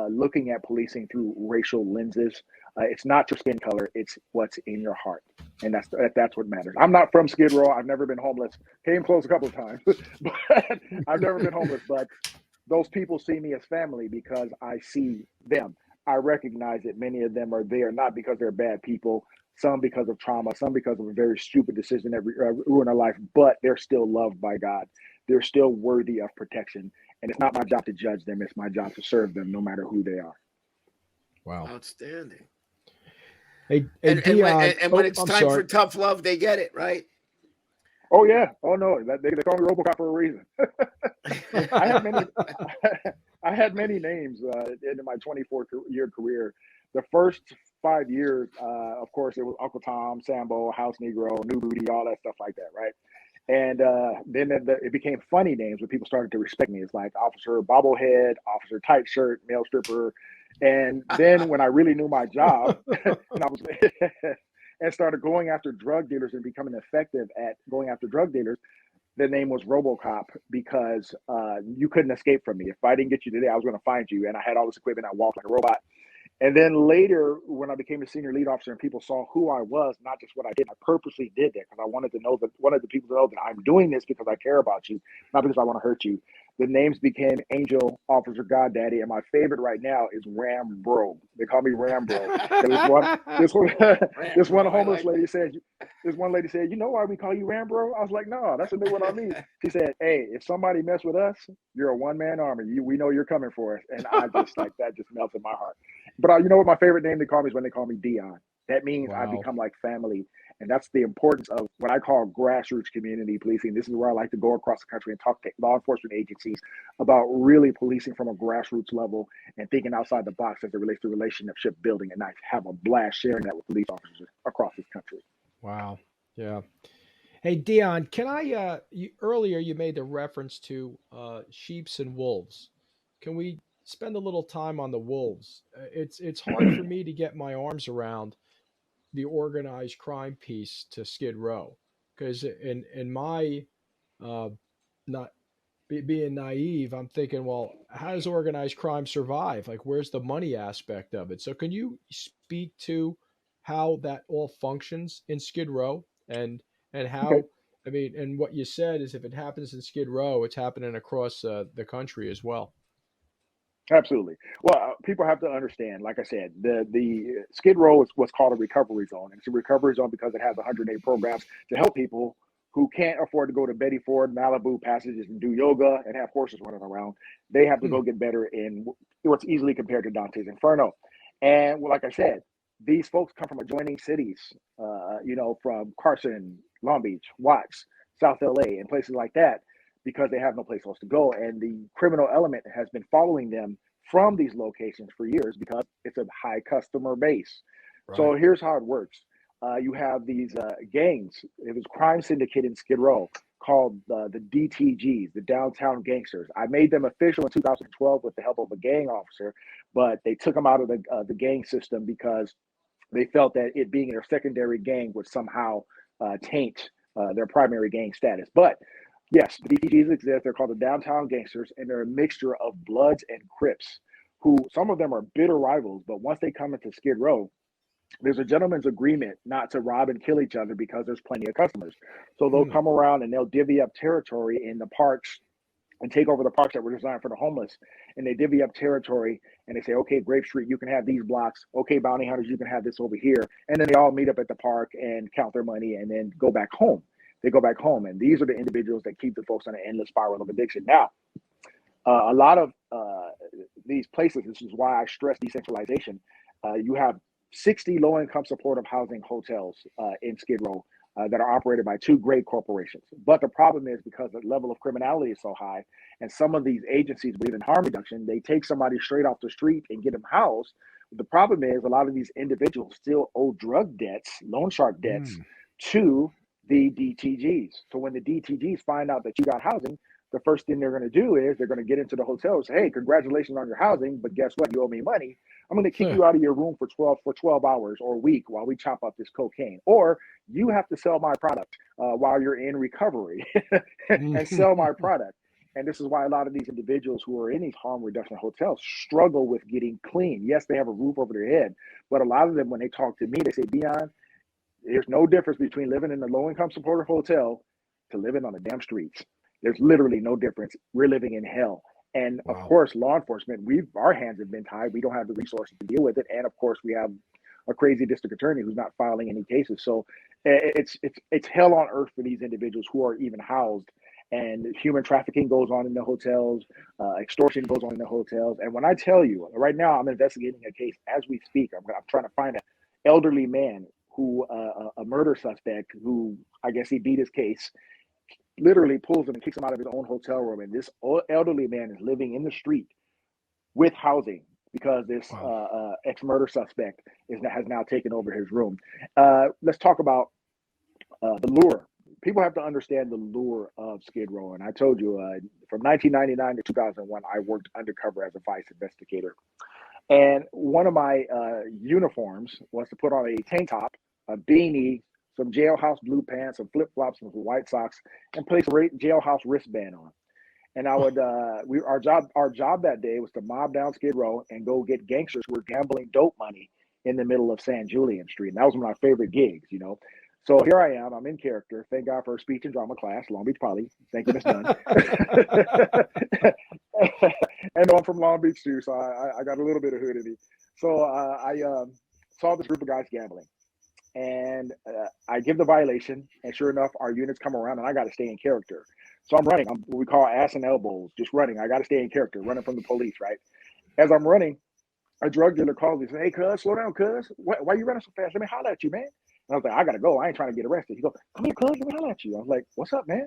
looking at policing through racial lenses. It's not your skin color; it's what's in your heart, and that's what matters. I'm not from Skid Row. I've never been homeless. Came close a couple of times, but I've never been homeless. But those people see me as family because I see them. I recognize that many of them are there not because they're bad people, some because of trauma, some because of a very stupid decision that ruined their life, but they're still loved by God. They're still worthy of protection. And it's not my job to judge them. It's my job to serve them no matter who they are. Wow. Outstanding. Hey, Deon, and when it's I'm time sorry. for tough love, they get it, right? Oh, yeah. Oh, no. They call me RoboCop for a reason. I had many names in my 24-year career. The first 5 years, of course, it was Uncle Tom, Sambo, House Negro, New Booty, all that stuff like that, right? And then it became funny names when people started to respect me. It's like Officer Bobblehead, Officer Tight Shirt, Male Stripper. And then when I really knew my job, and I was and started going after drug dealers and becoming effective at going after drug dealers, the name was RoboCop because you couldn't escape from me. If I didn't get you today, I was going to find you. And I had all this equipment. I walked like a robot. And then later, when I became a senior lead officer and people saw who I was, not just what I did, I purposely did that because I wanted the people to know that I'm doing this because I care about you, not because I want to hurt you. The names became Angel, Officer Goddaddy, and my favorite right now is Ram Bro. They call me Ram Bro. This one homeless lady said, this one lady said, "You know why we call you Ram Bro?" I was like, "No, that's a new one on me." She said, "Hey, if somebody mess with us, you're a one-man army. We know you're coming for us." And I just like that just melted my heart. But you know what my favorite name they call me is when they call me Deon. That means I become like family. And that's the importance of what I call grassroots community policing. This is where I like to go across the country and talk to law enforcement agencies about really policing from a grassroots level and thinking outside the box as it relates to relationship building. And I have a blast sharing that with police officers across this country. Wow. Yeah. Hey, Deon, can I, earlier you made the reference to sheeps and wolves. Can we spend a little time on the wolves? It's hard for me to get my arms around the organized crime piece to Skid Row because in my not being naive, I'm thinking, well, how does organized crime survive? Like, where's the money aspect of it? So, can you speak to how that all functions in Skid Row and Okay. how? I mean, and what you said is if it happens in Skid Row, it's happening across the country as well. Absolutely. Well, people have to understand, like I said, the Skid Row is what's called a recovery zone. And it's a recovery zone because it has 108 programs to help people who can't afford to go to Betty Ford, Malibu passages and do yoga and have horses running around. They have to Hmm. go get better in what's easily compared to Dante's Inferno. And like I said, these folks come from adjoining cities, from Carson, Long Beach, Watts, South LA, and places like that because they have no place else to go. And the criminal element has been following them from these locations for years because it's a high customer base. Right. So here's how it works. You have these gangs. It was crime syndicate in Skid Row called the DTGs, the Downtown Gangsters. I made them official in 2012 with the help of a gang officer, but they took them out of the gang system because they felt that it being their secondary gang would somehow taint their primary gang status. But Yes, the DTGs exist. They're called the Downtown Gangsters, and they're a mixture of Bloods and Crips, who some of them are bitter rivals, but once they come into Skid Row, there's a gentleman's agreement not to rob and kill each other because there's plenty of customers. So they'll come around and they'll divvy up territory in the parks and take over the parks that were designed for the homeless. And they divvy up territory and they say, okay, Grape Street, you can have these blocks. Okay, Bounty Hunters, you can have this over here. And then they all meet up at the park and count their money and then go back home. They go back home. And these are the individuals that keep the folks on an endless spiral of addiction. Now, a lot of these places, this is why I stress decentralization. You have 60 low-income supportive housing hotels in Skid Row that are operated by two great corporations. But the problem is because the level of criminality is so high, and some of these agencies believe in harm reduction, they take somebody straight off the street and get them housed. The problem is a lot of these individuals still owe drug debts, loan shark debts to the DTGs. So when the DTGs find out that you got housing, the first thing they're going to do is they're going to get into the hotel and say, hey, congratulations on your housing, but guess what? You owe me money. I'm going to kick you out of your room for 12 hours or a week while we chop up this cocaine. Or you have to sell my product while you're in recovery and sell my product. And this is why a lot of these individuals who are in these harm reduction hotels struggle with getting clean. Yes, they have a roof over their head, but a lot of them, when they talk to me, they say, Deon, there's no difference between living in a low-income supportive hotel to living on the damn streets. There's literally no difference. We're living in hell. And of course, law enforcement, our hands have been tied. We don't have the resources to deal with it. And of course, we have a crazy district attorney who's not filing any cases. So it's hell on earth for these individuals who are even housed. And human trafficking goes on in the hotels, extortion goes on in the hotels. And when I tell you, right now, I'm investigating a case as we speak. I'm trying to find an elderly man who, a murder suspect who, I guess he beat his case, literally pulls him and kicks him out of his own hotel room. And this elderly man is living in the street with housing because this ex-murder suspect has now taken over his room. Let's talk about the lure. People have to understand the lure of Skid Row. And I told you, from 1999 to 2001, I worked undercover as a vice investigator. And one of my uniforms was to put on a tank top, a beanie, some jailhouse blue pants, some flip-flops, and some white socks, and place a jailhouse wristband on. And I would, our job that day was to mob down Skid Row and go get gangsters who were gambling dope money in the middle of San Julian Street. And that was one of my favorite gigs, you know. So here I am, I'm in character. Thank God for a speech and drama class, Long Beach Poly. Thank goodness done. And I'm from Long Beach too, so I got a little bit of hood in me. So I saw this group of guys gambling. And I give the violation, and sure enough, our units come around, and I got to stay in character. So I'm running. I'm what we call ass and elbows, just running. I got to stay in character, running from the police, right? As I'm running, a drug dealer calls me and says, hey, cuz, slow down, cuz. Why you running so fast? Let me holler at you, man. And I was like, I got to go. I ain't trying to get arrested. He goes, come here, cuz. Let me holler at you. I was like, what's up, man?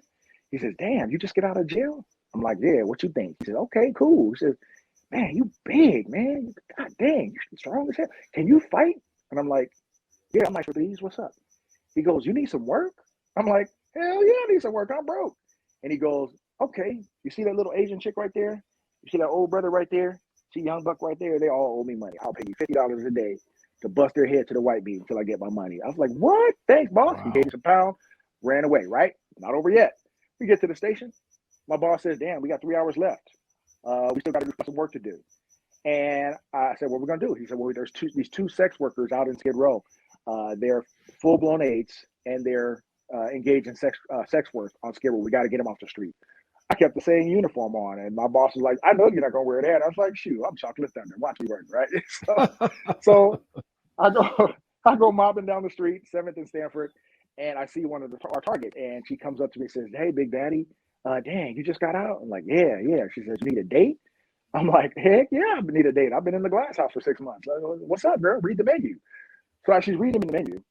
He says, damn, you just get out of jail? I'm like, yeah, what you think? He says, okay, cool. He says, man, you big, man. God dang, you strong as hell. Can you fight? And I'm like, yeah, I'm like, please, what's up? He goes, you need some work? I'm like, hell yeah, I need some work. I'm broke. And he goes, okay, you see that little Asian chick right there? You see that old brother right there? See young buck right there? They all owe me money. I'll pay you $50 a day to bust their head to the white beam until I get my money. I was like, what? Thanks, boss. Wow. He gave me some pound, ran away, right? Not over yet. We get to the station. My boss says, damn, we got 3 hours left. We still got to do some work to do. And I said, what are we going to do? He said, well, there's these two sex workers out in Skid Row. They're full-blown aides, and they're engaged in sex work on Skid Row. We got to get them off the street. I kept the same uniform on, and my boss was like, I know you're not going to wear that. I was like, shoot, I'm Chocolate Thunder. Watch me work, right? So I go mobbing down the street, 7th and Stanford, and I see one of our target, and she comes up to me and says, hey, Big Daddy, dang, you just got out? I'm like, yeah. She says, you need a date? I'm like, heck yeah, I need a date. I've been in the glass house for 6 months. I go, what's up, girl? Read the menu. So as she's reading the menu,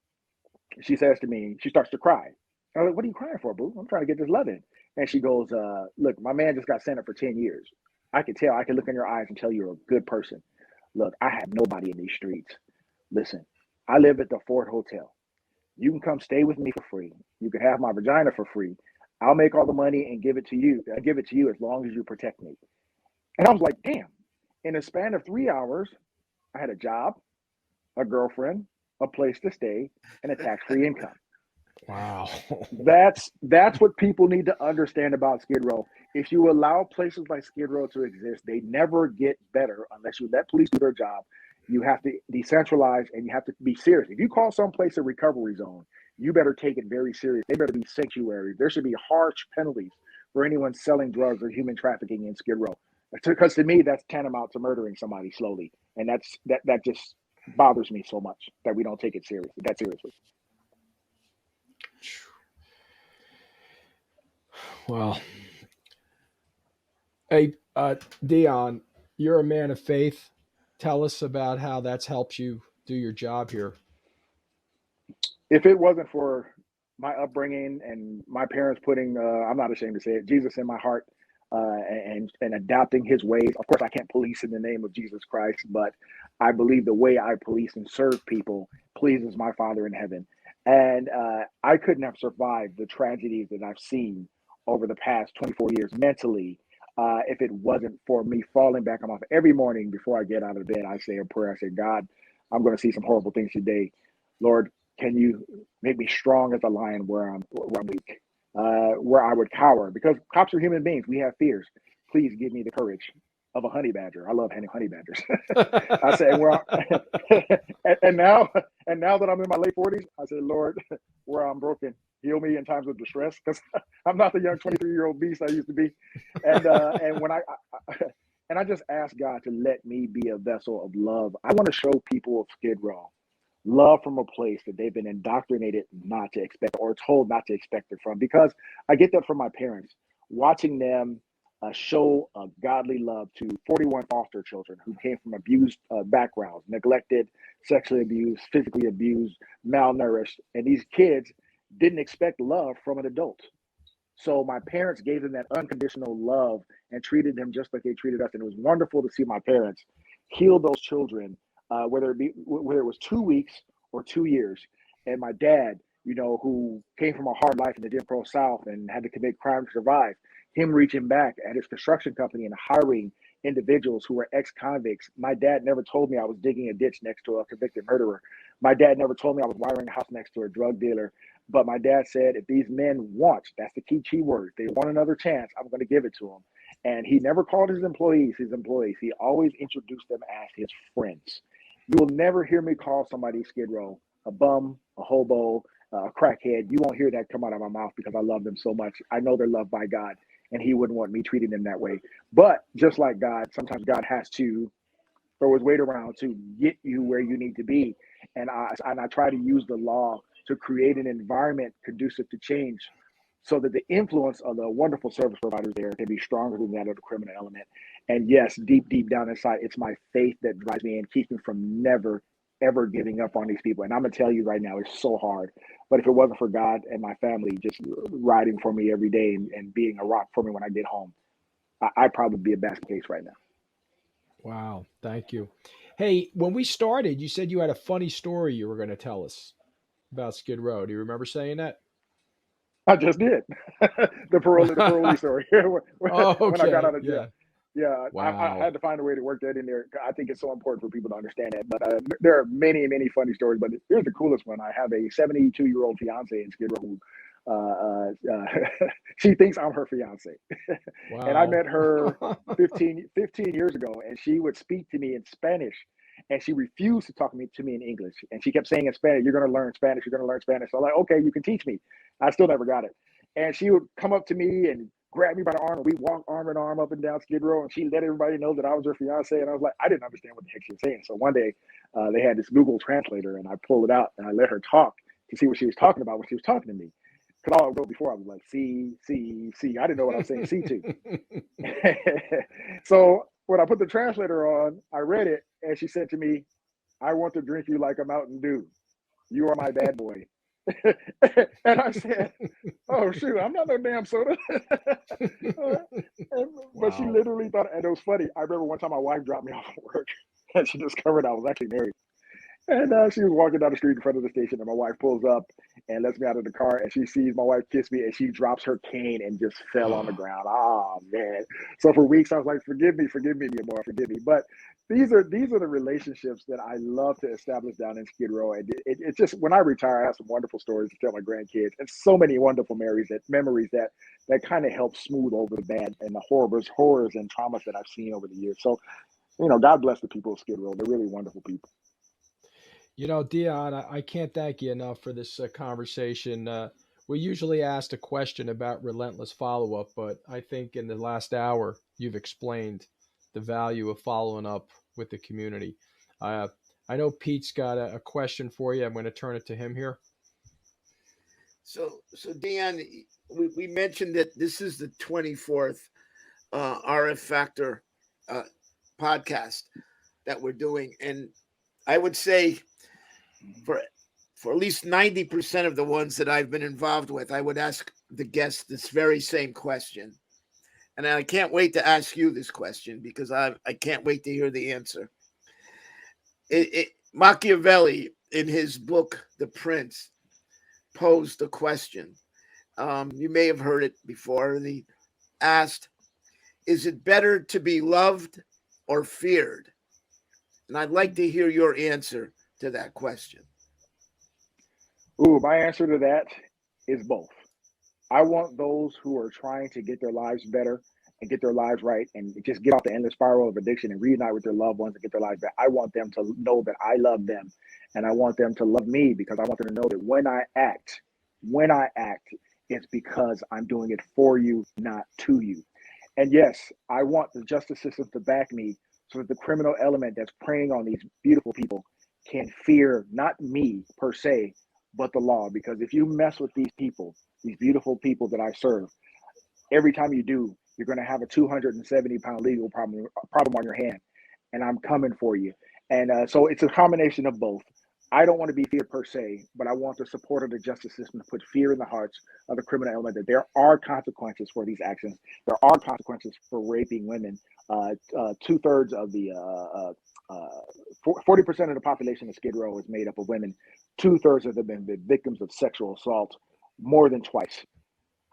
she says to me, she starts to cry. I'm like, what are you crying for, boo? I'm trying to get this loving. And she goes, look, my man just got sentenced for 10 years. I can tell, I can look in your eyes and tell you're a good person. Look, I have nobody in these streets. Listen, I live at the Ford Hotel. You can come stay with me for free. You can have my vagina for free. I'll make all the money and give it to you. I give it to you as long as you protect me. And I was like, damn. In a span of 3 hours, I had a job, a girlfriend, a place to stay, and a tax-free income. Wow. That's what people need to understand about Skid Row. If you allow places like Skid Row to exist, they never get better unless you let police do their job. You have to decentralize and you have to be serious. If you call someplace a recovery zone, you better take it very serious. They better be sanctuary. There should be harsh penalties for anyone selling drugs or human trafficking in Skid Row. Because to me, that's tantamount to murdering somebody slowly, and that just bothers me so much that we don't take it seriously. Well, hey, Deon, you're a man of faith. Tell us about how that's helped you do your job here. If it wasn't for my upbringing and my parents putting, I'm not ashamed to say it, Jesus in my heart, and adopting his ways. Of course, I can't police in the name of Jesus Christ, but I believe the way I police and serve people pleases my Father in heaven. And I couldn't have survived the tragedies that I've seen over the past 24 years mentally, if it wasn't for me falling back on my every morning before I get out of bed. I say a prayer. I say, God, I'm going to see some horrible things today. Lord, can you make me strong as a lion where I'm weak, where I would cower? Because cops are human beings. We have fears. Please give me the courage of a honey badger. I love honey badgers. I say, well, and now that I'm in my late 40s, I say, Lord, where I'm broken, heal me in times of distress, because I'm not the young 23-year-old beast I used to be. And when I and I just ask God to let me be a vessel of love. I want to show people of Skid Row love from a place that they've been indoctrinated not to expect or told not to expect it from. Because I get that from my parents, watching them show a godly love to 41 foster children who came from abused backgrounds, neglected, sexually abused, physically abused, malnourished. And these kids didn't expect love from an adult. So my parents gave them that unconditional love and treated them just like they treated us. And it was wonderful to see my parents heal those children, whether it was 2 weeks or 2 years. And my dad, who came from a hard life in the Jim Crow South and had to commit crime to survive, him reaching back at his construction company and hiring individuals who were ex-convicts. My dad never told me I was digging a ditch next to a convicted murderer. My dad never told me I was wiring a house next to a drug dealer. But my dad said, if these men want, that's the key word, they want another chance, I'm going to give it to them. And he never called his employees. He always introduced them as his friends. You will never hear me call somebody Skid Row a bum, a hobo, a crackhead. You won't hear that come out of my mouth because I love them so much. I know they're loved by God, and he wouldn't want me treating them that way. But just like God, sometimes God has to throw his weight around to get you where you need to be. And I try to use the law to create an environment conducive to change so that the influence of the wonderful service providers there can be stronger than that of the criminal element. And yes, deep down inside, it's my faith that drives me and keeps me from never, ever giving up on these people. And I'm going to tell you right now, it's so hard. But if it wasn't for God and my family just riding for me every day and being a rock for me when I get home, I'd probably be a basket case right now. Wow. Thank you. Hey, when we started, you said you had a funny story you were going to tell us about Skid Row. Do you remember saying that? I just did. The parolee story Oh, when I got okay. out of jail. Yeah. Yeah, I Wow. had to find a way to work that in there. I think it's so important for people to understand that. But there are many, many funny stories. But here's the coolest one. I have a 72-year-old fiance in Skid Row who she thinks I'm her fiance. And I Wow. met her 15 years ago, and she would speak to me in Spanish. And she refused to talk to me in English. And she kept saying in Spanish, you're going to learn Spanish. You're going to learn Spanish. So I'm like, okay, you can teach me. I still never got it. And she would come up to me and grab me by the arm, and we walked arm in arm up and down Skid Row. And she let everybody know that I was her fiance. And I was like, I didn't understand what the heck she was saying. So one day they had this Google translator, and I pulled it out and I let her talk to see what she was talking about when she was talking to me. Because all I wrote before, I was like, see. I didn't know what I was saying see to. So when I put the translator on, I read it, and she said to me, I want to drink you like a Mountain Dew. You are my bad boy. And I said, oh, shoot, I'm not no damn soda. But she Wow. literally thought, and it was funny. I remember one time my wife dropped me off at work, and she discovered I was actually married. And she was walking down the street in front of the station, and my wife pulls up, and lets me out of the car, and she sees my wife kiss me, and she drops her cane and just fell on the ground. Oh man! So for weeks I was like, "Forgive me, more, forgive me." But these are the relationships that I love to establish down in Skid Row, and it's just when I retire, I have some wonderful stories to tell my grandkids, and so many wonderful memories that kind of help smooth over the bad and the horrors and traumas that I've seen over the years. So God bless the people of Skid Row. They're really wonderful people. Deon, I can't thank you enough for this conversation. We usually ask a question about relentless follow up, but I think in the last hour, you've explained the value of following up with the community. Uh, I know Pete's got a question for you. I'm going to turn it to him here. So Deon, we mentioned that this is the 24th RF Factor podcast that we're doing, and I would say for at least 90% of the ones that I've been involved with, I would ask the guests this very same question. And I can't wait to ask you this question because I can't wait to hear the answer. Machiavelli, in his book, The Prince, posed a question. You may have heard it before. He asked, is it better to be loved or feared? And I'd like to hear your answer to that question. Ooh, my answer to that is both. I want those who are trying to get their lives better and get their lives right and just get off the endless spiral of addiction and reunite with their loved ones and get their lives back. I want them to know that I love them, and I want them to love me because I want them to know that when I act, it's because I'm doing it for you, not to you. And yes, I want the justice system to back me so that the criminal element that's preying on these beautiful people can fear not me per se, but the law. Because if you mess with these people, these beautiful people that I serve, every time you do, you're going to have a 270-pound legal problem on your hand. And I'm coming for you. And so it's a combination of both. I don't want to be feared per se, but I want the support of the justice system to put fear in the hearts of the criminal element that there are consequences for these actions. There are consequences for raping women. 2/3 of the 40% of the population of Skid Row is made up of women. 2/3 of them have been victims of sexual assault more than twice.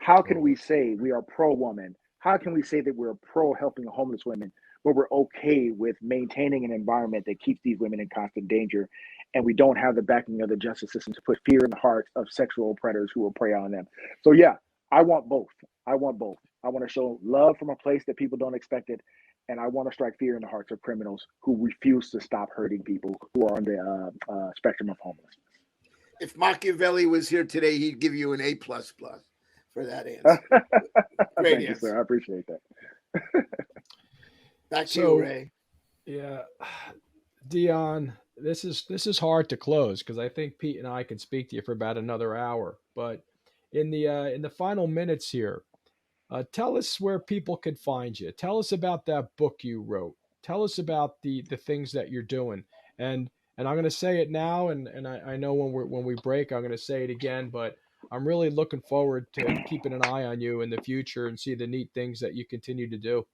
How can we say we are pro-woman? How can we say that we're pro helping homeless women, but we're okay with maintaining an environment that keeps these women in constant danger, and we don't have the backing of the justice system to put fear in the hearts of sexual predators who will prey on them? So yeah, I want both. I want to show love from a place that people don't expect it, and I want to strike fear in the hearts of criminals who refuse to stop hurting people who are on the spectrum of homelessness. If Machiavelli was here today, he'd give you an A++ for that answer. Great Thank you, sir. I appreciate that. Back to you, Ray. Yeah, Deon, this is hard to close because I think Pete and I can speak to you for about another hour. But in the final minutes here, tell us where people can find you. Tell us about that book you wrote. Tell us about the things that you're doing. And I'm going to say it now, and I know when we break, I'm going to say it again. But I'm really looking forward to keeping an eye on you in the future and see the neat things that you continue to do.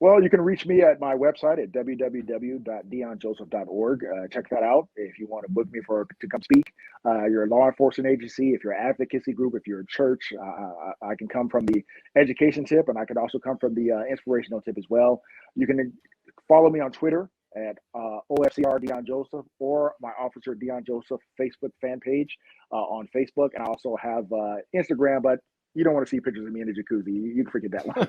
Well, you can reach me at my website at www.deonjoseph.org. Check that out if you want to book me to come speak. You're a law enforcement agency, if you're an advocacy group, if you're a church, I can come from the education tip, and I can also come from the inspirational tip as well. You can follow me on Twitter at OFCR Deon Joseph, or my Officer Deon Joseph Facebook fan page on Facebook. And I also have Instagram, but you don't want to see pictures of me in a jacuzzi. You can forget that one.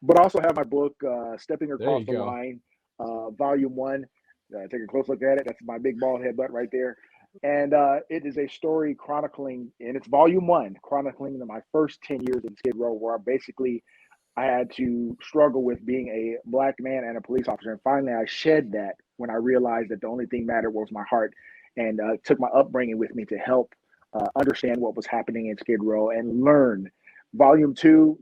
but I also have my book, Stepping Across the Line, Volume 1. Take a close look at it. That's my big bald head butt right there. And it is a story chronicling, and it's Volume 1, chronicling my first 10 years in Skid Row, where I had to struggle with being a Black man and a police officer. And finally, I shed that when I realized that the only thing mattered was my heart, and took my upbringing with me to help understand what was happening in Skid Row and learn. Volume 2,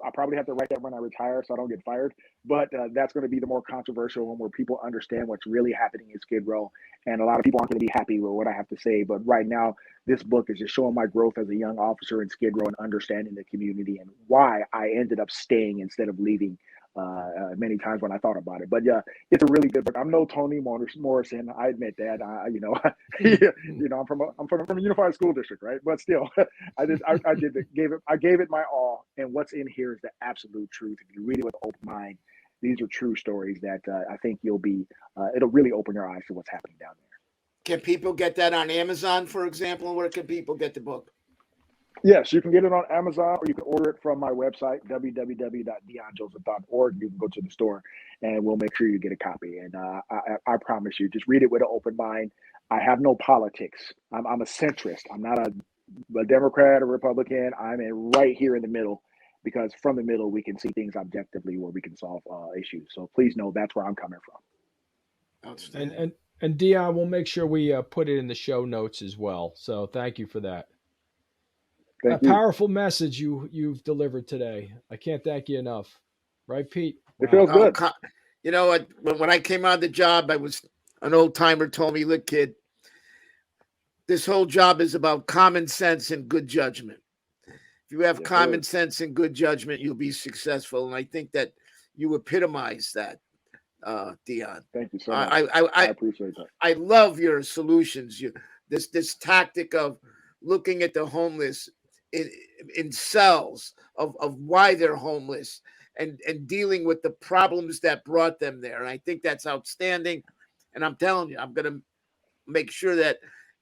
I'll probably have to write that when I retire so I don't get fired, but that's going to be the more controversial one, where people understand what's really happening in Skid Row, and a lot of people aren't going to be happy with what I have to say. But right now, this book is just showing my growth as a young officer in Skid Row and understanding the community and why I ended up staying instead of leaving many times when I thought about it. But yeah, it's a really good book. I'm no Toni Morrison. I admit that. I'm from a unified school district, right? But still, I gave it my all. And what's in here is the absolute truth. If you read it with an open mind, these are true stories that I think it'll really open your eyes to what's happening down there. Can people get that on Amazon, for example? Where can people get the book? Yes, you can get it on Amazon, or you can order it from my website, www.deonjoseph.org. You can go to the store, and we'll make sure you get a copy. And I promise you, just read it with an open mind. I have no politics. I'm a centrist. I'm not a Democrat or Republican. I'm right here in the middle, because from the middle, we can see things objectively where we can solve issues. So please know that's where I'm coming from. And Deon, we'll make sure we put it in the show notes as well. So thank you for that. Thank A you. powerful message you've delivered today. I can't thank you enough. Right, Pete? It feels good. You know what? When I came on the job, an old timer told me, "Look, kid, this whole job is about common sense and good judgment. If you have common sense and good judgment, you'll be successful." And I think that you epitomize that, Deon. Thank you so much. I appreciate that. I love your solutions. This tactic of looking at the homeless in cells of why they're homeless and dealing with the problems that brought them there. And I think that's outstanding. And I'm telling you, I'm going to make sure that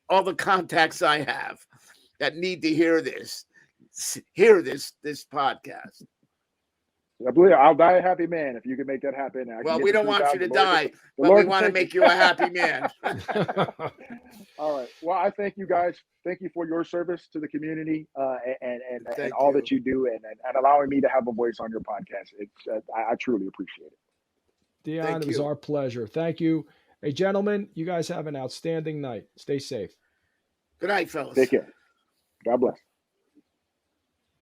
all the contacts I have that need to hear this podcast. I believe I'll die a happy man if you can make that happen. Well, we don't want you to die, but we want to make you a happy man. All right. Well, I thank you guys. Thank you for your service to the community and all that you do, and allowing me to have a voice on your podcast. I truly appreciate it. Deon, it was our pleasure. Thank you. Hey, gentlemen, you guys have an outstanding night. Stay safe. Good night, fellas. Take care. God bless.